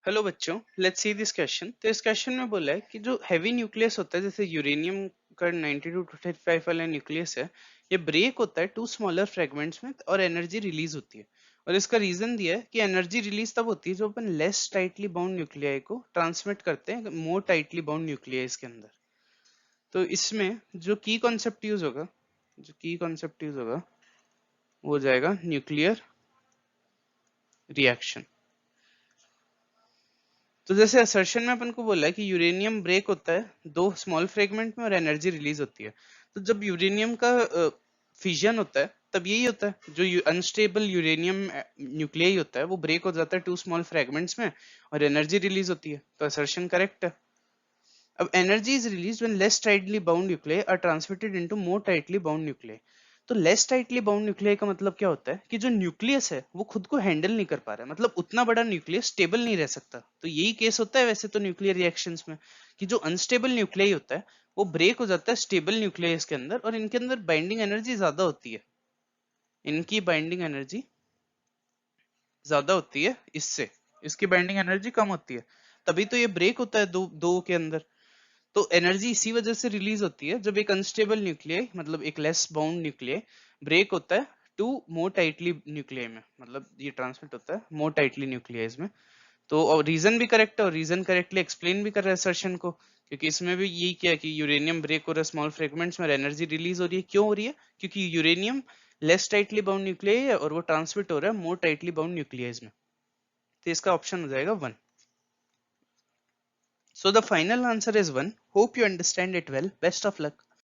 Hello बच्चों, let's see this question. तो इस क्वेश्चन में बोला है कि जो हैवी न्यूक्लियस होता है, जैसे यूरेनियम का 92 to 25 वाला न्यूक्लियस है, ये ब्रेक होता है टू स्मॉलर फ्रेगमेंट्स में और एनर्जी रिलीज होती है। और इसका रीजन दिया है कि एनर्जी रिलीज तब होती है जब अपन लेस टाइटली बाउंड न्यूक्लियाई को ट्रांसमिट करते हैं मोर टाइटली बाउंड न्यूक्लियाई के अंदर। तो इसमें जो की कॉन्सेप्ट यूज होगा, वो हो जाएगा न्यूक्लियर रिएक्शन। तो जैसे असर्शन में अपन को बोला है कि यूरेनियम ब्रेक होता है दो स्मॉल फ्रेगमेंट में और एनर्जी रिलीज होती है। तो जब यूरेनियम का फिजन होता है तब यही होता है, जो अनस्टेबल यूरेनियम न्यूक्लियाई होता है वो ब्रेक हो जाता है टू स्मॉल फ्रेगमेंट्स में और एनर्जी रिलीज होती है। तो असर्शन करेक्ट है। अब energy is release when less tightly bound nuclei are transmitted into more tightly bound nuclei. तो लेस टाइटली बाउंड न्यूक्लियाई का मतलब क्या होता है कि जो न्यूक्लियस है वो खुद को हैंडल नहीं कर पा रहा है, मतलब उतना बड़ा न्यूक्लियस स्टेबल नहीं रह सकता। तो यही केस होता है वैसे तो न्यूक्लियर रिएक्शंस में, कि जो अनस्टेबल न्यूक्लियाई होता है वो ब्रेक हो जाता है स्टेबल न्यूक्लियस के अंदर और इनके अंदर बाइंडिंग एनर्जी ज्यादा होती है। इनकी बाइंडिंग एनर्जी ज्यादा होती है इससे, इसकी बाइंडिंग एनर्जी कम होती है। तभी तो ये ब्रेक होता है दो दो के अंदर। तो एनर्जी इसी वजह से रिलीज होती है जब एक अनस्टेबल न्यूक्लियाई, मतलब एक लेस बाउंड न्यूक्लियाई ब्रेक होता है टू मोर टाइटली न्यूक्लियाई में, मतलब ये ट्रांसमिट होता है मोर टाइटली न्यूक्लियाइज में। तो और रीजन भी करेक्ट है, और रीजन करेक्टली एक्सप्लेन भी कर रहा है सर्शन को, क्योंकि इसमें भी यही किया कि यूरेनियम ब्रेक हो रहा है स्मॉल फ्रेगमेंट्स में और एनर्जी रिलीज हो रही है। क्यों हो रही है? क्योंकि uranium less tightly bound nuclei है और वो ट्रांसमिट हो रहा है मोर टाइटली बाउंड न्यूक्लियाइज में। तो इसका ऑप्शन हो जाएगा 1। So the final answer is 1. Hope you understand it well. Best of luck.